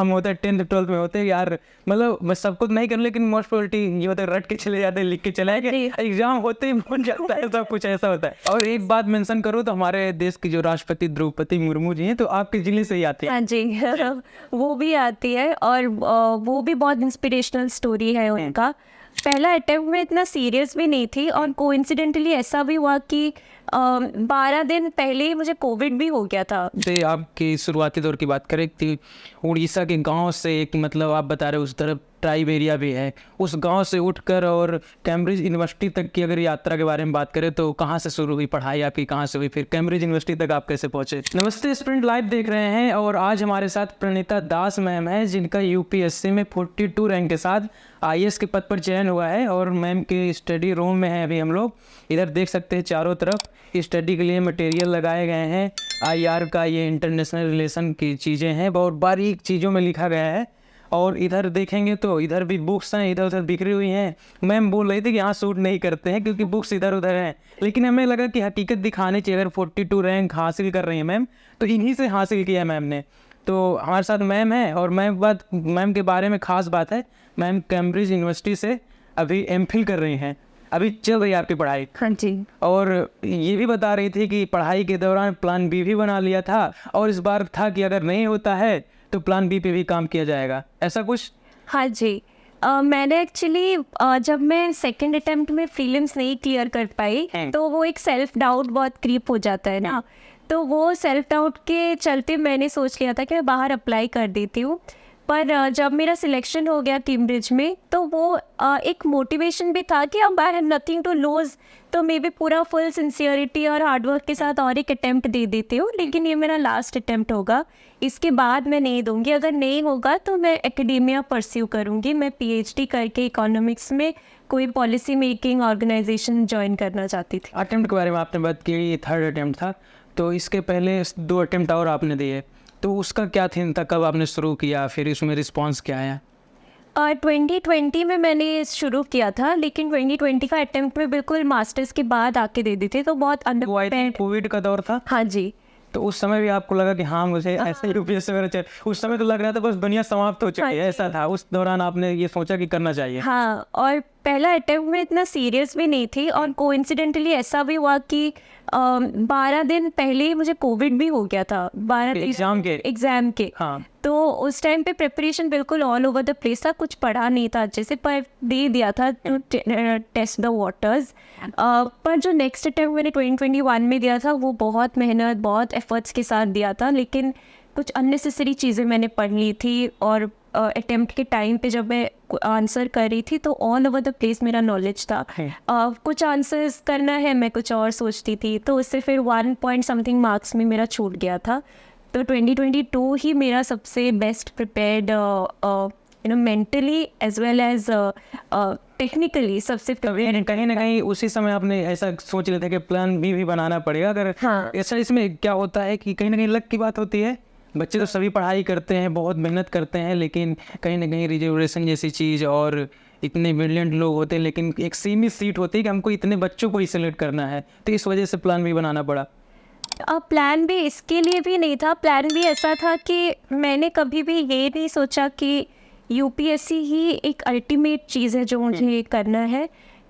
हम होते हैं 10th 12th में होते हैं यार, मतलब मैं सब कुछ नहीं कर, लेकिन मोस्ट प्रोबेबिलिटी ये होता है रट के चले जाते हैं, लिख के चले आए, एग्जाम होते ही बन जाता है, सब कुछ ऐसा होता है। और एक बात मेंशन करूँ तो हमारे देश की जो राष्ट्रपति द्रौपदी मुर्मू जी हैं, तो आपके जिले से ही आती है। हाँ जी वो भी आती है, और वो भी बहुत इंस्पिरेशनल स्टोरी है उनका। पहला अटेम्प्ट में इतना सीरियस भी नहीं थी, और कोइंसिडेंटली ऐसा भी हुआ कि 12 दिन पहले ही मुझे कोविड भी हो गया था। तो आपकी शुरुआती दौर की बात करें कि उड़ीसा के गांव से एक, मतलब आप बता रहे उस तरफ ट्राइब एरिया भी है, उस गांव से उठकर और कैम्ब्रिज यूनिवर्सिटी तक की अगर यात्रा के बारे में बात करें तो कहां से शुरू हुई पढ़ाई आपकी, कहां से हुई, फिर कैम्ब्रिज यूनिवर्सिटी तक आप कैसे पहुंचे? नमस्ते स्टूडेंट लाइव देख रहे हैं, और आज हमारे साथ प्रणीता दास मैम है, जिनका यूपीएससी में 42 रैंक के साथ आईएएस के पद पर चयन हुआ है। और मैम के स्टडी रूम में है अभी हम लोग, इधर देख सकते हैं चारों तरफ स्टडी के लिए मटेरियल लगाए गए हैं। आईआर का ये इंटरनेशनल रिलेशन की चीज़ें हैं, बहुत बारीक चीज़ों में लिखा गया है। और इधर देखेंगे तो इधर भी बुक्स हैं, इधर उधर बिखरी हुई हैं। मैम बोल रही थी कि यहाँ शूट नहीं करते हैं क्योंकि बुक्स इधर उधर हैं, लेकिन हमें लगा कि हकीकत दिखानी चाहिए। अगर 42 रैंक हासिल कर रही हैं मैम, तो इन्हीं से हासिल किया मैम ने। तो हमारे साथ मैम है, और मैम के बारे में ख़ास बात है, मैम कैम्ब्रिज यूनिवर्सिटी से अभी एमफिल कर रही हैं, अभी चल रही है आपकी पढ़ाई। हाँ जी। और ये भी बता रही थी कि पढ़ाई के दौरान प्लान बी भी बना लिया था, और इस बार था कि अगर नहीं होता है तो प्लान बी पे भी काम किया जाएगा, ऐसा कुछ? हाँ जी। मैंने एक्चुअली जब मैं सेकंड अटेम्प्ट में प्रीलिम्स नहीं क्लियर कर पाई, तो वो एक सेल्फ डाउट बहुत क्रीप हो जाता है ना, तो वो सेल्फ डाउट के चलते मैंने सोच लिया था कि मैं बाहर अप्लाई कर देती हूँ। पर जब मेरा सिलेक्शन हो गया कैम्ब्रिज में, तो वो एक मोटिवेशन भी था कि अब I have nothing to lose, तो मे बी पूरा फुल सिंसियरिटी और हार्डवर्क के साथ और एक अटेम्प्ट दे देती हूँ, लेकिन ये मेरा लास्ट अटेम्प्ट होगा, इसके बाद मैं नहीं दूंगी। अगर नहीं होगा तो मैं एकेडेमिया परस्यू करूँगी, मैं पीएचडी करके इकोनॉमिक्स में कोई पॉलिसी मेकिंग ऑर्गेनाइजेशन ज्वाइन करना चाहती थी। अटेम्प्ट के बारे में आपने बात की, ये 3rd अटेम्प्ट था, तो इसके पहले 2 अटेम्प्ट और आपने दिए, तो उसका क्या थीम था, कब आपने शुरू किया, फिर इसमें रिस्पांस क्या आया? 2020 में मैंने शुरू किया था, लेकिन 2020 का अटेम्प्ट में बिल्कुल मास्टर्स के बाद आके दे दी थी, तो बहुत अंडर कोविड का दौर था। हाँ जी। तो उस समय भी आपको लगा कि हाँ मुझे ऐसे यूपीएससी वगैरह चाहिए? उस समय तो लग रहा था बस दुनिया समाप्त हो चुकी है, ऐसा था? उस दौरान आपने ये सोचा कि करना चाहिए? हाँ, और पहला अटेम्प्ट में इतना सीरियस भी नहीं थी, और कोइंसिडेंटली ऐसा भी हुआ कि 12 दिन पहले ही मुझे कोविड भी हो गया था, 12 एग्जाम के। हाँ। तो उस टाइम पे प्रिपरेशन बिल्कुल ऑल ओवर द प्लेस था, कुछ पढ़ा नहीं था अच्छे से, पर दे दिया था टू टेस्ट द वाटर्स। पर जो नेक्स्ट अटेम्प्ट मैंने 2021 में दिया था, वो बहुत मेहनत, बहुत एफर्ट्स के साथ दिया था, लेकिन कुछ अननेसेसरी चीज़ें मैंने पढ़ ली थी, और अटेम्प्ट के टाइम पे जब मैं आंसर कर रही थी तो ऑल ओवर द प्लेस मेरा नॉलेज था। कुछ आंसर्स करना है, मैं कुछ और सोचती थी, तो उससे फिर 1 पॉइंट समथिंग मार्क्स में मेरा छूट गया था। तो 2022 ही मेरा सबसे best prepared mentally as well as technically सबसे कहीं ना कहीं उसी समय आपने ऐसा सोच लेते थे कि प्लान बी भी बनाना पड़ेगा अगर। हाँ। ऐसा इसमें क्या होता है कि कहीं ना कहीं लक की बात होती है, बच्चे तो सभी पढ़ाई करते हैं, बहुत मेहनत करते हैं, लेकिन कहीं ना कहीं रिजर्वेशन जैसी चीज़, और इतने ब्रिलियंट लोग होते हैं, लेकिन एक सीमित सीट होती है कि हमको इतने बच्चों को ही सिलेक्ट करना है, तो इस वजह से प्लान भी बनाना पड़ा। प्लान भी इसके लिए भी नहीं था, प्लान भी ऐसा था कि मैंने कभी भी ये नहीं सोचा कि यूपीएससी ही एक अल्टीमेट चीज़ है जो मुझे करना है।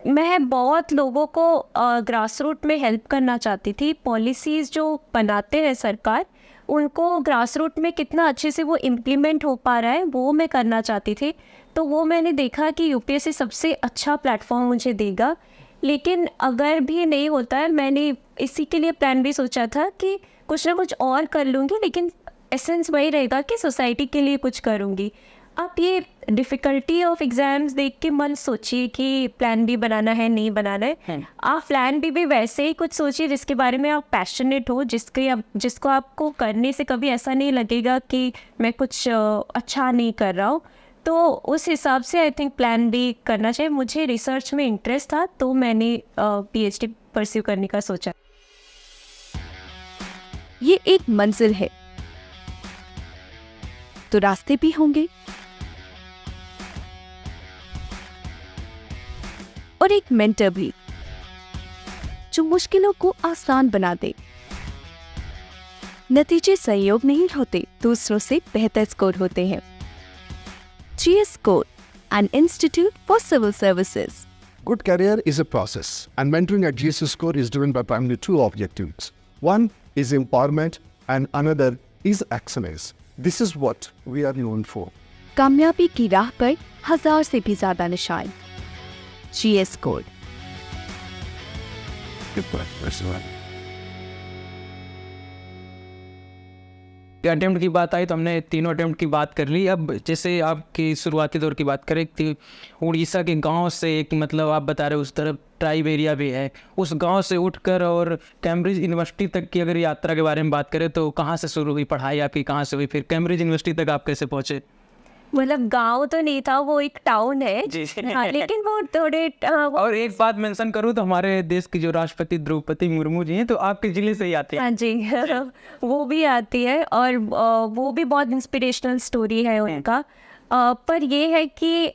मैं बहुत लोगों को ग्रास रूट में हेल्प करना चाहती थी। पॉलिसीज़ जो बनाते हैं सरकार, उनको ग्रास रूट में कितना अच्छे से वो इम्प्लीमेंट हो पा रहा है, वो मैं करना चाहती थी। तो वो मैंने देखा कि यूपीएससी सबसे अच्छा प्लेटफॉर्म मुझे देगा। लेकिन अगर भी नहीं होता है, मैंने इसी के लिए प्लान भी सोचा था कि कुछ ना कुछ और कर लूँगी, लेकिन एसेंस वही रहेगा कि सोसाइटी के लिए कुछ करूँगी। आप ये डिफ़िकल्टी ऑफ एग्ज़ाम्स देख के मत सोचिए कि प्लान बी बनाना है, नहीं बनाना है। आप प्लान बी भी वैसे ही कुछ सोचिए जिसके बारे में आप पैशनेट हो, जिसको आपको करने से कभी ऐसा नहीं लगेगा कि मैं कुछ अच्छा नहीं कर रहा हूँ। तो उस हिसाब से आई थिंक प्लान बी करना चाहिए। मुझे रिसर्च में इंटरेस्ट था, तो मैंने पीएचडी परस्यू करने का सोचा। ये एक मंजिल है तो रास्ते भी होंगे, और एक मेंटर भी जो मुश्किलों को आसान बना दे। नतीजे संयोग नहीं होते, दूसरों से बेहतर स्कोर होते हैं। GS Code, an institute for civil services. Good career is a process, and mentoring at GS Core is driven by primarily two objectives. One is empowerment, and another is excellence. This is what we are known for. कामयाबी की राह पर 1000 से भी ज्यादा निशान. GS Code. Attempt की बात आई तो हमने तीनों अटेम्प्ट की बात कर ली. अब जैसे आपकी शुरुआती दौर की बात करें कि उड़ीसा के गांव से एक मतलब आप बता रहे हो उस तरफ ट्राइब एरिया भी है, उस गांव से उठकर और कैम्ब्रिज यूनिवर्सिटी तक की अगर यात्रा के बारे में बात करें तो कहाँ से शुरू हुई पढ़ाई आपकी, कहाँ से हुई, फिर कैम्ब्रिज यूनिवर्सिटी तक आप कैसे पहुँचे? मतलब गांव तो नहीं था, वो एक टाउन है. जी. हाँ, लेकिन वो थोड़े और एक बात मेंशन करूँ तो हमारे देश की जो राष्ट्रपति द्रौपदी मुर्मू जी हैं तो आपके ज़िले से ही आते हैं. हाँ जी. वो भी आती है और वो भी बहुत इंस्पिरेशनल स्टोरी है उनका. पर ये है कि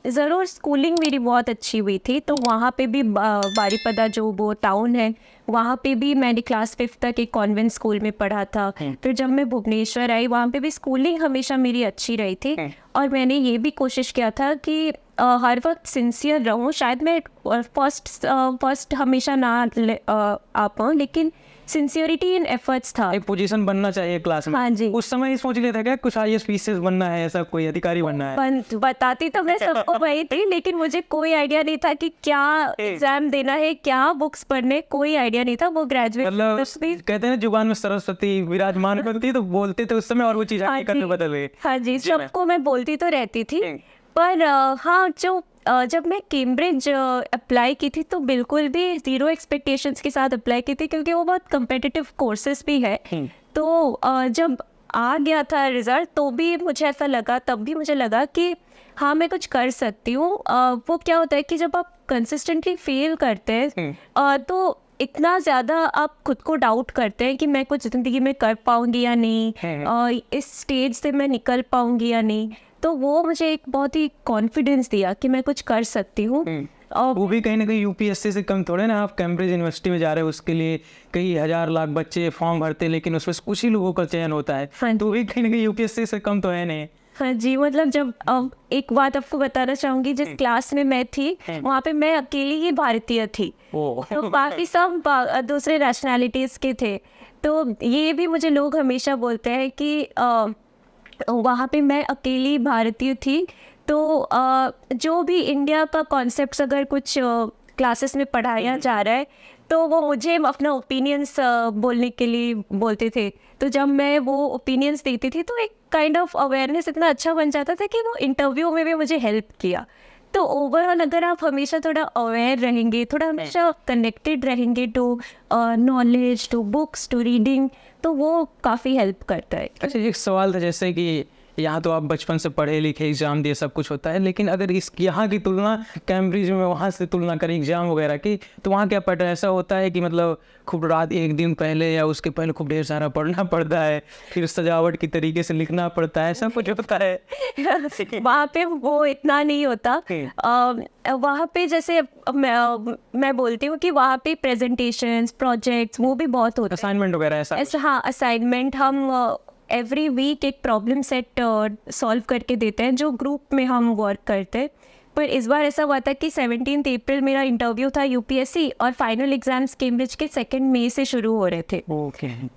ज़रूर स्कूलिंग मेरी बहुत अच्छी हुई थी, तो वहाँ पे भी बारीपदा जो वो टाउन है वहाँ पे भी मैंने क्लास 5 तक एक कॉन्वेंट स्कूल में पढ़ा था. फिर जब मैं भुवनेश्वर आई वहाँ पे भी स्कूलिंग हमेशा मेरी अच्छी रही थी. और मैंने ये भी कोशिश किया था कि हर वक्त सिंसियर रहूँ. शायद मैं फर्स्ट हमेशा ना आ पाऊँ, लेकिन सिंसियरिटी इन एफर्ट्स था. एक पोजीशन बनना चाहिए क्लास में. हाँ जी. उस समय ही सोच लेता क्या कुछ IAS PCS बनना है, ऐसा कोई अधिकारी बनना है? बताती तो मैं सबको वही थी, लेकिन मुझे कोई आइडिया नहीं था कि क्या एग्जाम देना है, क्या बुक्स पढ़ने, कोई आइडिया नहीं था. वो ग्रेजुएट मतलब कहते हैं जुबान में सरस्वती विराजमान करती तो बोलते थे उस समय और वो चीज़ आगे करने बदल गई. हाँ जी, सबको मैं बोलती तो रहती थी. पर हाँ, जब मैं कैम्ब्रिज अप्लाई की थी तो बिल्कुल भी ज़ीरो एक्सपेक्टेशंस के साथ अप्लाई की थी, क्योंकि वो बहुत कम्पिटिटिव कोर्सेज भी है. तो जब आ गया था रिज़ल्ट तो भी मुझे ऐसा लगा, तब भी मुझे लगा कि हाँ मैं कुछ कर सकती हूँ. वो क्या होता है कि जब आप कंसिस्टेंटली फेल करते हैं तो इतना ज़्यादा आप खुद को डाउट करते हैं कि मैं कुछ ज़िंदगी में कर पाऊँगी या नहीं, इस स्टेज से मैं निकल पाऊँगी या नहीं. तो वो मुझे एक बहुत ही कॉन्फिडेंस दिया कि मैं कुछ कर सकती हूँ. और वो भी कहीं ना कहीं UPSC से कम थोड़े ना. आप कैम्ब्रिज यूनिवर्सिटी में जा रहे हो, उसके लिए कई हजार लाख बच्चे फॉर्म भरते हैं, लेकिन उसमें कुछ ही लोगों का चयन होता है. तो वो भी कहीं ना कहीं UPSC से कम तो है नहीं. हाँ जी, मतलब जब एक बात आपको बताना चाहूँगी, जिस क्लास में मैं थी वहाँ पे मैं अकेली ही भारतीय थी. तो बाकी सब दूसरे नेशनैलिटीज़ के थे. तो ये भी मुझे लोग हमेशा बोलते हैं कि वहाँ पे मैं अकेली भारतीय थी. तो जो भी इंडिया का कॉन्सेप्ट्स अगर कुछ क्लासेस में पढ़ाया जा रहा है तो वो मुझे अपना ओपिनियंस बोलने के लिए बोलते थे. तो जब मैं वो ओपिनियंस देती थी तो एक काइंड ऑफ अवेयरनेस इतना अच्छा बन जाता था कि वो इंटरव्यू में भी मुझे हेल्प किया. तो ओवरऑल अगर आप हमेशा थोड़ा अवेयर रहेंगे, थोड़ा हमेशा कनेक्टेड रहेंगे to knowledge, to books, to reading, तो वो काफ़ी हेल्प करता है. अच्छा, एक सवाल था, जैसे कि यहाँ तो आप बचपन से पढ़े लिखे, एग्ज़ाम दिए, सब कुछ होता है, लेकिन अगर इस यहाँ की तुलना कैम्ब्रिज में वहाँ से तुलना करें एग्ज़ाम वगैरह की, तो वहाँ क्या पैटर्न ऐसा होता है कि मतलब खूब रात एक दिन पहले या उसके पहले खूब ढेर सारा पढ़ना पड़ता है, फिर सजावट की तरीके से लिखना पड़ता है, सब कुछ होता है? वहाँ पे वो इतना नहीं होता. वहाँ पे जैसे मैं बोलती हूँ कि वहाँ पे प्रेजेंटेशंस, प्रोजेक्ट्स वो भी बहुत होते हैं. असाइनमेंट वगैरह ऐसा? हाँ, असाइनमेंट हम एवरी वीक एक प्रॉब्लम सेट सॉल्व करके देते हैं जो ग्रुप में हम वर्क करते हैं. पर इस बार ऐसा हुआ था कि 17 अप्रैल मेरा इंटरव्यू था UPSC और फाइनल एग्जाम्स कैम्ब्रिज के 2 मई से शुरू हो रहे थे.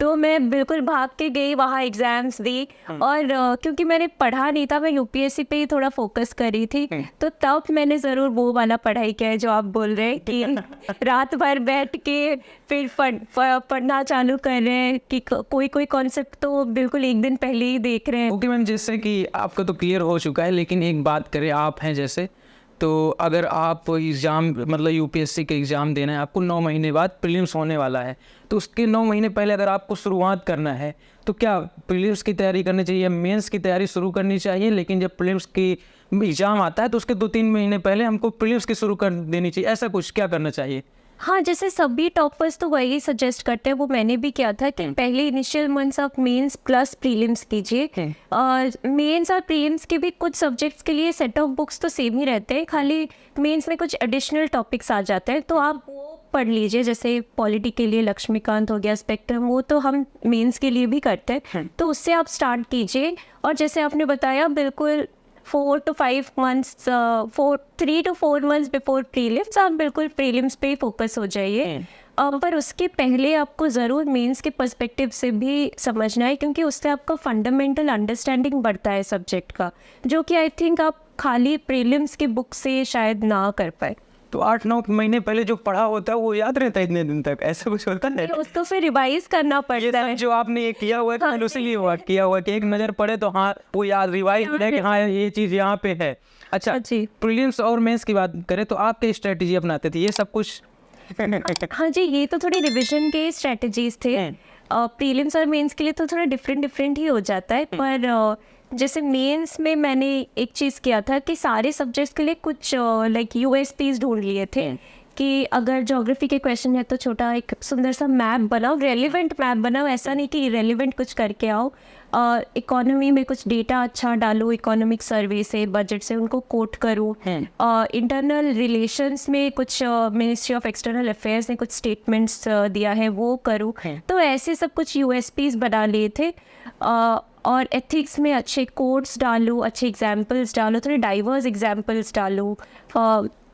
तो मैं बिल्कुल भाग के गई, वहाँ एग्ज़ाम्स दी. और क्योंकि मैंने पढ़ा नहीं था, मैं UPSC पे ही थोड़ा फोकस कर रही थी, तो तब मैंने ज़रूर वो वाला पढ़ाई किया है जो आप बोल रहे हैं कि रात भर बैठ के फिर पढ़ना चालू कर रहे हैं कि कोई कॉन्सेप्ट तो बिल्कुल एक दिन पहले ही देख रहे हैं. ओके मैम, जैसे कि आपका तो क्लियर हो चुका है, लेकिन एक बात करें, आप हैं जैसे, तो अगर आप एग्ज़ाम मतलब UPSC के एग्ज़ाम देना है, आपको 9 महीने बाद प्रीलिम्स होने वाला है, तो उसके 9 महीने पहले अगर आपको शुरुआत करना है तो क्या प्रीलिम्स की तैयारी करनी चाहिए या मेंस की तैयारी शुरू करनी चाहिए? लेकिन जब प्रीलिम्स की एग्ज़ाम आता है तो उसके 2-3 महीने पहले हमको प्रीलिम्स की शुरू कर देनी चाहिए, ऐसा कुछ क्या करना चाहिए? हाँ, जैसे सभी टॉपर्स तो वही सजेस्ट करते हैं, वो मैंने भी किया था कि पहले इनिशियल मंथ्स आप मेंस प्लस प्रीलिम्स कीजिए. और मेंस और प्रीलिम्स के भी कुछ सब्जेक्ट्स के लिए सेट ऑफ बुक्स तो सेम ही रहते हैं, खाली मेंस में कुछ एडिशनल टॉपिक्स आ जाते हैं, तो आप वो पढ़ लीजिए. जैसे पॉलिटी के लिए लक्ष्मीकांत हो गया, स्पेक्ट्रम, वो तो हम मेंस के लिए भी करते हैं, तो उससे आप स्टार्ट कीजिए. और जैसे आपने बताया, बिल्कुल 4 to 5 months 3 to 4 months before prelims आप बिल्कुल प्रीलिम्स पे फोकस हो जाइए। पर उसके पहले आपको ज़रूर मेंस के पर्सपेक्टिव से भी समझना है, क्योंकि उससे आपका फंडामेंटल अंडरस्टैंडिंग बढ़ता है सब्जेक्ट का, जो कि आई थिंक आप खाली प्रीलिम्स के बुक से शायद ना कर पाए। तो 8-9 महीने पहले जो पढ़ा होता है वो याद रहता है इतने दिन तक, ऐसा कुछ होता है? उसको फिर रिवाइज करना पड़ता है। जो आपने ये किया हुआ है उसी लिए किया हुआ कि एक नज़र पड़े तो हाँ वो याद रिवाइज है कि हाँ ये चीज़ यहाँ पे है। अच्छा जी। प्रीलिम्स और मेंस की बात करें तो आप क्या स्ट्रेटजी अपनाते थे ये सब कुछ? हाँ जी, ये तो थोड़ी रिवीजन के स्ट्रेटजीज थे। प्रीलिम्स और मेंस के लिए तो थोड़ा डिफरेंट ही हो जाता है, पर जैसे मेंस में मैंने एक चीज़ किया था कि सारे सब्जेक्ट्स के लिए कुछ लाइक यूएसपीज ढूंढ लिए थे कि अगर ज्योग्राफी के क्वेश्चन है तो छोटा एक सुंदर सा मैप बनाओ, रेलिवेंट मैप बनाओ, ऐसा नहीं कि इरेलीवेंट कुछ करके आओ। इकोनॉमी में कुछ डेटा अच्छा डालो, इकोनॉमिक सर्वे से, बजट से, उनको कोट करो। इंटरनल रिलेशंस में कुछ मिनिस्ट्री ऑफ एक्सटर्नल अफेयर्स ने कुछ स्टेटमेंट्स दिया है वो करो। तो ऐसे सब कुछ यूएसपीज बना लिए थे। और एथिक्स में अच्छे कोट्स डालो, अच्छे एग्जाम्पल्स डालो, थोड़े डाइवर्स एग्जाम्पल्स डालो,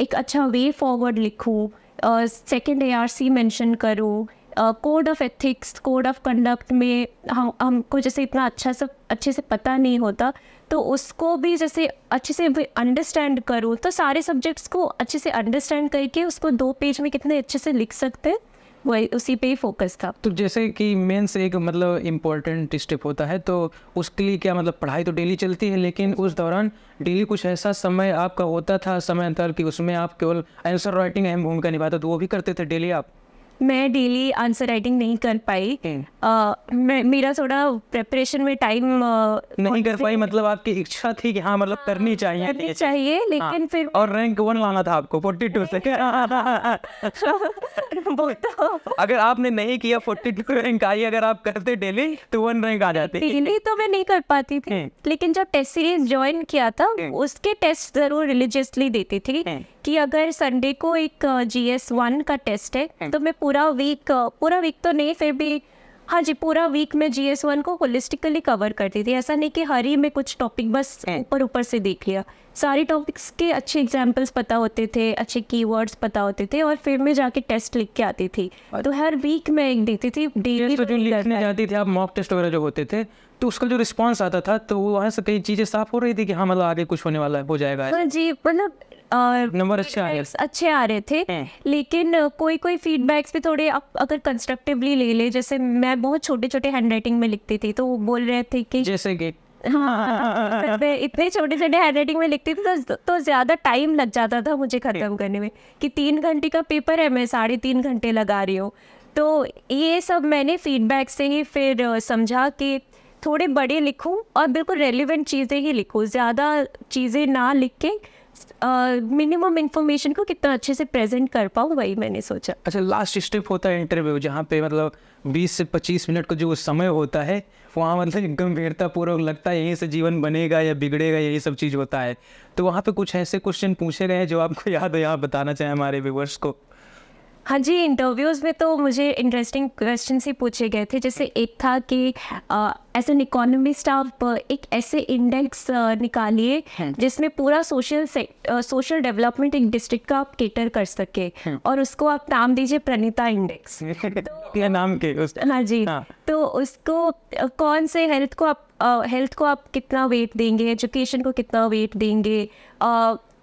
एक अच्छा वे फॉरवर्ड लिखो, सेकेंड ARC मेंशन करो, code of ethics, code of conduct में हमको जैसे इतना अच्छे से पता नहीं होता तो उसको भी जैसे अच्छे से अंडरस्टैंड करो। तो सारे सब्जेक्ट्स को अच्छे से अंडरस्टैंड करके उसको 2 पेज में कितने अच्छे से लिख सकते हैं, वही उसी पे ही फोकस था। तो जैसे कि मेंस एक मतलब इम्पोर्टेंट स्टेप होता है तो उसके लिए क्या मतलब पढ़ाई तो डेली चलती है, लेकिन उस दौरान डेली कुछ ऐसा समय आपका होता था समय अंतर कि उसमें आप केवल आंसर राइटिंग अहम भूमिका निभाता, तो वो भी करते थे डेली आप? मैं डेली आंसर राइटिंग नहीं कर पाई। मेरा थोड़ा प्रेपरेशन में टाइम नहीं कर पाई, मतलब आपकी इच्छा थी कि हाँ मतलब करनी चाहिए लेकिन फिर और रैंक 1 लाना था आपको 42 से। वो तो अगर आपने नहीं किया 42 रैंक आई, अगर आप करते डेली तो 1 रैंक आ जाती। डेली तो मैं नहीं कर पाती थी, लेकिन जब टेस्ट सीरीज ज्वाइन किया था उसके टेस्ट जरूर रिलीजियसली देती थी कि अगर संडे को एक GS1 का टेस्ट है तो मैं पूरा वीक तो नहीं, फिर भी हाँ जी पूरा वीक में GS1 को होलिस्टिकली कवर करती थी। ऐसा नहीं कि हर ही में कुछ टॉपिक बस ऊपर से देख लिया, सारे टॉपिक्स के अच्छे एग्जाम्पल्स पता होते थे, अच्छे कीवर्ड्स पता होते थे, और फिर मैं जाके टेस्ट लिख के आती थी। तो हर वीक में एक देती थी डेली। तो जो लिखने जाती थी आप मॉक टेस्ट वगैरह जो होते थे तो उसका जो रिस्पांस आता था तो वहाँ से कई चीज़ें साफ हो रही थी कि हाँ मतलब आगे कुछ होने वाला है, हो जाएगा। हाँ जी, मतलब नंबर अच्छे आ रहे थे, लेकिन कोई फीडबैक्स भी थोड़े अगर कंस्ट्रक्टिवली ले ले, जैसे मैं बहुत छोटे हैंडराइटिंग में लिखती थी तो वो बोल रहे थे कि जैसे कि हाँ मैं इतने छोटे हैंडराइटिंग में लिखती थी तो ज़्यादा टाइम लग जाता था मुझे ख़त्म करने में, कि 3 घंटे का पेपर है मैं 3.5 घंटे लगा रही हूँ। तो ये सब मैंने फीडबैक से ही फिर समझा कि थोड़े बड़े लिखूं और बिल्कुल रेलिवेंट चीज़ें ही लिखूं, ज़्यादा चीज़ें ना लिख के मिनिमम इन्फॉर्मेशन को कितना अच्छे से प्रेजेंट कर पाऊँ, वही मैंने सोचा। अच्छा, लास्ट स्टेप होता है इंटरव्यू, जहाँ पे मतलब 20 से 25 मिनट का जो समय होता है वहाँ मतलब गंभीरता पूर्वक लगता है यहीं से जीवन बनेगा या बिगड़ेगा, यही सब चीज़ होता है। तो वहाँ पे कुछ ऐसे क्वेश्चन पूछे गए हैं जो आपको याद है, यहाँ बताना चाहें हमारे व्यूअर्स को? हाँ जी, इंटरव्यूज़ में तो मुझे इंटरेस्टिंग क्वेश्चन ही पूछे गए थे। जैसे एक था कि एज एन इकोनॉमिस्ट आप एक ऐसे इंडेक्स निकालिए जिसमें पूरा सोशल डेवलपमेंट एक डिस्ट्रिक्ट का आप केटर कर सके, और उसको आप नाम दीजिए प्रणीता इंडेक्स। क्या नाम के हाँ जी, तो उसको कौन से हेल्थ को आप कितना वेट देंगे, एजुकेशन को कितना वेट देंगे,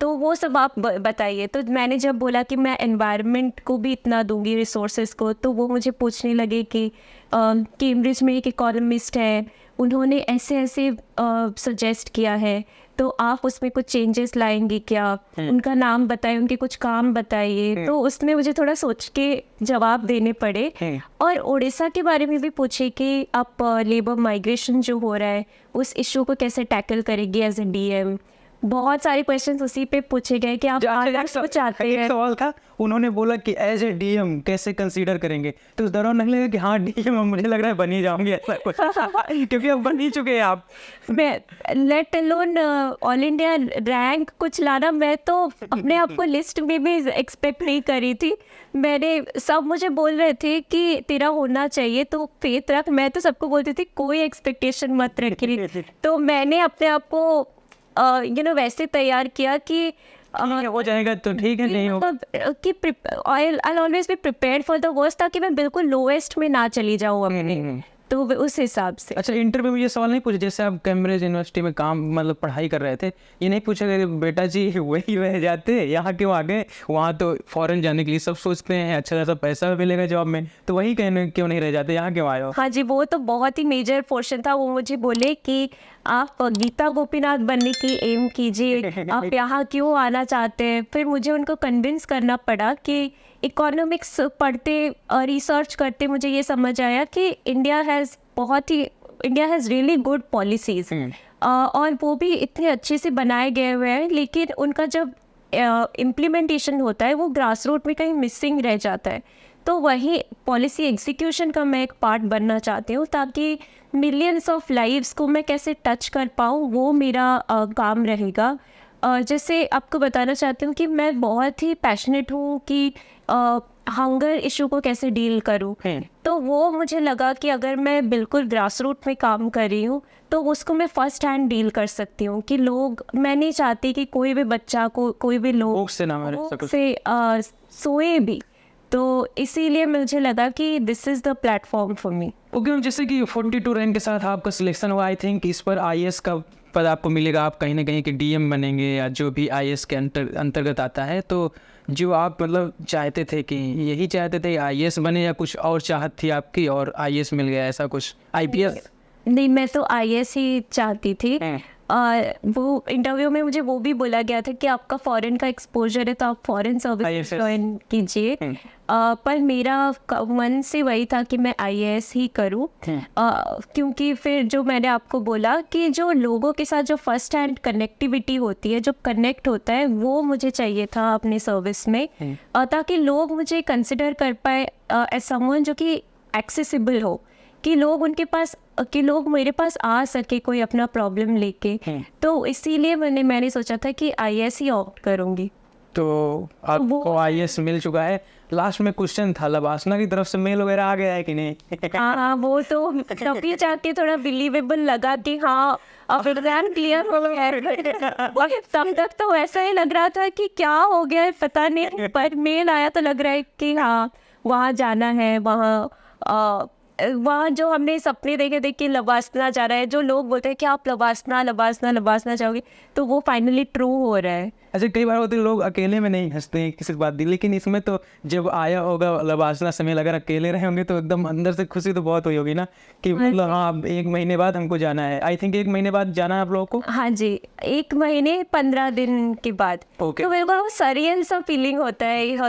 तो वो सब आप बताइए। तो मैंने जब बोला कि मैं एनवायरनमेंट को भी इतना दूंगी, रिसोर्सेज को, तो वो मुझे पूछने लगे कि कैम्ब्रिज में एक इकोनॉमिस्ट है, उन्होंने ऐसे सजेस्ट किया है, तो आप उसमें कुछ चेंजेस लाएंगे क्या, उनका नाम बताइए, उनके कुछ काम बताइए। तो उसमें मुझे थोड़ा सोच के जवाब देने पड़े। और उड़ीसा के बारे में भी पूछे कि आप लेबर माइग्रेशन जो हो रहा है उस इशू को कैसे टैकल करेंगे एज ए DM। बहुत सारे क्वेश्चंस उसी पे पूछे गए कि आप कुछ चाहते हैं। एक सवाल था, उन्होंने बोला कि एज ए DM कैसे कंसीडर करेंगे, तो उस दौरान लगेगा कि हाँ DM मुझे लग रहा है बन ही जाऊंगी, ऐसा कुछ क्योंकि अब बन ही चुके हैं आप। मैं let alone all India rank कुछ लाना, मैं तो अपने आप को लिस्ट में भी एक्सपेक्ट नहीं करी थी। मैंने सब मुझे बोल रहे थे कि तेरा होना चाहिए तो फेथ रख, मैं तो सबको बोलती थी कोई एक्सपेक्टेशन मत रखिए। तो मैंने अपने आप को वैसे तैयार किया कि हो जाएगा तो ठीक है, नहीं होगा कि I always be prepared for the worst, ताकि मैं बिल्कुल लोएस्ट में ना चली जाऊँ अपने, तो उस हिसाब से। अच्छा, इंटरव्यू में ये सवाल नहीं पूछे जैसे आप कैम्ब्रिज यूनिवर्सिटी में काम मतलब पढ़ाई कर रहे थे, ये नहीं पूछा कि बेटा जी वही रह जाते, यहाँ क्यों आ गए, वहाँ तो फॉरेन जाने के लिए सब सोचते हैं, अच्छा खासा पैसा भी मिलेगा जॉब में, तो वही कहने क्यों नहीं रह जाते, यहाँ क्यों आए हो? हाँ जी, वो तो बहुत ही मेजर पोर्शन था। वो मुझे बोले कि आप गीता गोपीनाथ बनने की एम कीजिए, आप यहाँ क्यों आना चाहते हैं। फिर मुझे उनको कन्विंस करना पड़ा कि इकोनॉमिक्स पढ़ते रिसर्च करते मुझे ये समझ आया कि India has really good policies, और वो भी इतने अच्छे से बनाए गए हुए हैं, लेकिन उनका जब इम्प्लीमेंटेशन होता है वो ग्रास रूट में कहीं मिसिंग रह जाता है। तो वही पॉलिसी एग्जीक्यूशन का मैं एक पार्ट बनना चाहती हूँ, ताकि मिलियंस ऑफ लाइव्स को मैं कैसे टच कर पाऊँ, वो मेरा काम रहेगा। जैसे आपको बताना चाहती हूँ कि मैं बहुत ही पैशनेट हूँ कि हंगर इशू को कैसे डील करूँ। तो वो मुझे लगा कि अगर मैं बिल्कुल ग्रास रूट में काम कर रही हूँ तो उसको मैं फर्स्ट हैंड डील कर सकती हूँ कि मैं नहीं चाहती कि कोई भी बच्चा को, कोई भी लोग से सोए भी। तो इसीलिए मुझे लगा कि this is the platform for me. Okay, जैसे कि 42 रैंक के साथ आपका सिलेक्शन हुआ, आई थिंक इस पर आईएएस का पद आपको मिलेगा, आप कहीं ना कहीं के डीएम बनेंगे या जो भी आईएएस के अंतर्गत आता है। तो जो आप मतलब चाहते थे कि यही चाहते थे आईएएस बने या कुछ और चाहत थी आपकी और आईएएस मिल गया, ऐसा कुछ? आईपीएस नहीं, मैं तो आईएएस ही चाहती थी। वो इंटरव्यू में मुझे वो भी बोला गया था कि आपका फॉरेन का एक्सपोजर है तो आप फॉरेन सर्विस ज्वाइन कीजिए, पर मेरा मन से वही था कि मैं आईएएस ही करूं, क्योंकि फिर जो मैंने आपको बोला कि जो लोगों के साथ जो फर्स्ट हैंड कनेक्टिविटी होती है, जो कनेक्ट होता है, वो मुझे चाहिए था अपने सर्विस में, ताकि लोग मुझे कंसिडर कर पाए एज समवन जो कि एक्सेसिबल हो, कि लोग मेरे पास आ सके कोई अपना प्रॉब्लम लेके। तो इसीलिए मैंने सोचा था कि आईएएस ही ऑप्ट करूँगी। तो आपको आईएएस मिल चुका है। लास्ट में क्वेश्चन था, लबासना की तरफ से मेल वगैरह आ गया है कि नहीं? हाँ, वो तो तभी जाके थोड़ा बिलीवेबल लगा कि हाँ अब एग्जाम क्लियर हो गया है। तब तक तो ऐसा ही लग रहा था कि क्या हो गया है पता नहीं, पर मेल आया तो लग रहा है कि हाँ वहाँ जाना है, वहाँ जो हमने सपने देखे लबासना जा रहा है, जो लोग बोलते हैं कि आप लबासना चाहोगे, तो वो फाइनली ट्रू हो रहा है। अच्छा, कई बार होते लोग अकेले में नहीं हंसते हैं किसी बात दी, लेकिन इसमें तो जब आया होगा लबासना समय, अगर अकेले रहे होंगे तो एकदम अंदर से खुशी तो बहुत हुई होगी ना कि मतलब हाँ 1 महीने बाद हमको जाना है। आई थिंक 1 महीने बाद जाना है आप लोगों को? हाँ जी, 1 महीने 15 दिन के बाद। तो मेरे को सरियल सा फीलिंग होता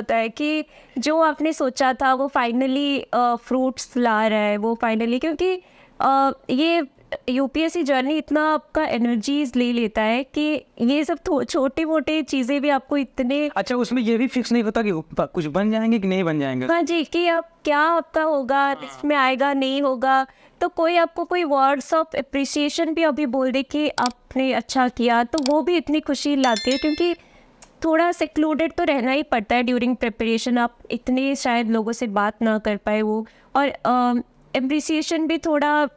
है कि जो आपने सोचा था वो फाइनली फ्रूट्स ला रहा है, वो फाइनली, क्योंकि ये यूपीएससी जर्नी इतना आपका एनर्जीज ले लेता है कि ये सब छोटे मोटे चीज़ें भी आपको इतने। अच्छा, उसमें ये भी फिक्स नहीं होता कि कुछ बन जाएंगे कि नहीं बन जाएंगे? हाँ जी, कि आप क्या आपका होगा, इसमें आएगा नहीं होगा, तो कोई वर्ड्स ऑफ अप्रिसिएशन भी अभी बोल दे कि आपने अच्छा किया, तो वो भी इतनी खुशी लाती है, क्योंकि थोड़ा सेक्लूडेड तो रहना ही पड़ता है ड्यूरिंग प्रिपरेशन। आप इतने शायद लोगों से बात ना कर पाए वो, और अप्रिसिएशन भी थोड़ा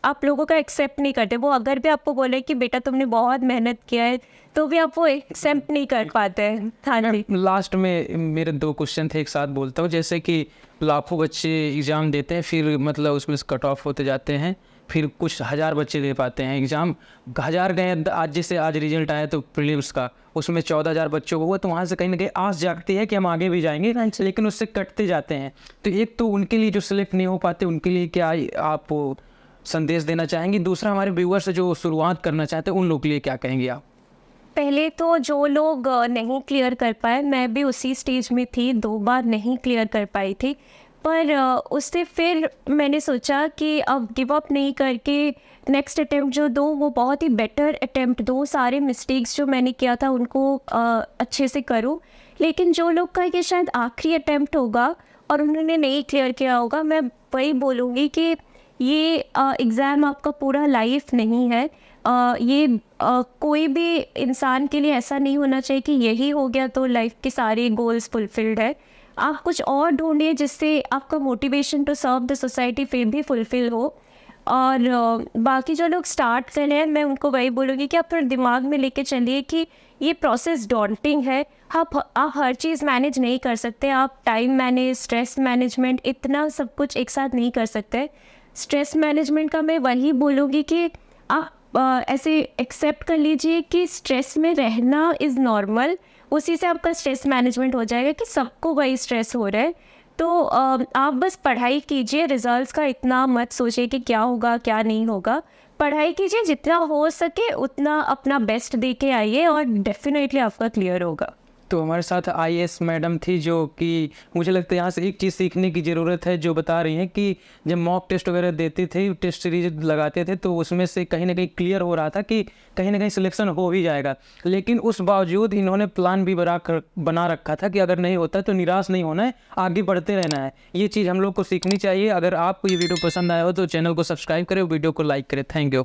आप लोगों का एक्सेप्ट नहीं करते। वो अगर भी आपको बोले कि बेटा तुमने बहुत मेहनत किया है, तो भी आप वो एक्सेप्ट नहीं कर पाते हैं। हाँ जी, लास्ट में मेरे 2 क्वेश्चन थे, एक साथ बोलता हूँ। जैसे कि लाखों बच्चे एग्ज़ाम देते हैं, फिर मतलब उसमें कट ऑफ होते जाते हैं, फिर कुछ 1000 बच्चे दे पाते हैं एग्ज़ाम। 1000 गए, आज जैसे आज रिजल्ट आया तो प्रीलिम्स का, उसमें 14,000 बच्चों को हुआ, तो वहाँ से कहीं ना कहीं आस जागती है कि हम आगे भी जाएंगे, लेकिन उससे कटते जाते हैं। तो एक तो उनके लिए जो सेलेक्ट नहीं हो पाते, उनके लिए क्या आप संदेश देना चाहेंगी? दूसरा, हमारे व्यूअर्स जो शुरुआत करना चाहते हैं उन लोगों के लिए क्या कहेंगे आप? पहले तो जो लोग नहीं क्लियर कर पाए, मैं भी उसी स्टेज में थी, 2 बार नहीं क्लियर कर पाई थी, पर उससे फिर मैंने सोचा कि अब गिव अप नहीं करके नेक्स्ट अटैम्प्ट जो दूँ वो बहुत ही बेटर अटैम्प्ट दूँ, सारे मिस्टेक्स जो मैंने किया था उनको अच्छे से करूँ। लेकिन जो लोग का ये शायद आखिरी अटैम्प्ट होगा और उन्होंने नहीं क्लियर किया होगा, मैं वही बोलूँगी कि ये एग्ज़ाम आपका पूरा लाइफ नहीं है। ये कोई भी इंसान के लिए ऐसा नहीं होना चाहिए कि यही हो गया तो लाइफ के सारे गोल्स फुलफिल्ड है। आप कुछ और ढूंढिए जिससे आपका motivation to serve the society फिर भी फुलफिल हो। और बाकी जो लोग स्टार्ट कर रहे हैं मैं उनको वही बोलूँगी कि आप थोड़ा दिमाग में लेके चलिए कि ये प्रोसेस डॉन्टिंग है। आप हर चीज़ मैनेज नहीं कर सकते, आप टाइम मैनेज, स्ट्रेस मैनेजमेंट, इतना सब कुछ एक साथ नहीं कर सकते। स्ट्रेस मैनेजमेंट का मैं वही बोलूँगी कि आप ऐसे एक्सेप्ट कर लीजिए कि स्ट्रेस में रहना इज़ नॉर्मल, उसी से आपका स्ट्रेस मैनेजमेंट हो जाएगा कि सबको वही स्ट्रेस हो रहा है। तो आप बस पढ़ाई कीजिए, रिजल्ट्स का इतना मत सोचिए कि क्या होगा क्या नहीं होगा। पढ़ाई कीजिए, जितना हो सके उतना अपना बेस्ट दे के आइए और डेफिनेटली आपका क्लियर होगा। तो हमारे साथ आईएएस मैडम थी जो कि मुझे लगता है यहाँ से एक चीज़ सीखने की ज़रूरत है, जो बता रही हैं कि जब मॉक टेस्ट वगैरह देते थे, टेस्ट सीरीज लगाते थे, तो उसमें से कहीं ना कहीं क्लियर हो रहा था कि कहीं ना कहीं सिलेक्शन हो ही जाएगा। लेकिन उस बावजूद इन्होंने प्लान भी बना रखा था कि अगर नहीं होता तो निराश नहीं होना है, आगे बढ़ते रहना है। ये चीज़ हम लोग को सीखनी चाहिए। अगर आपको ये वीडियो पसंद आया हो तो चैनल को सब्सक्राइब करें, वीडियो को लाइक करें। Thank you.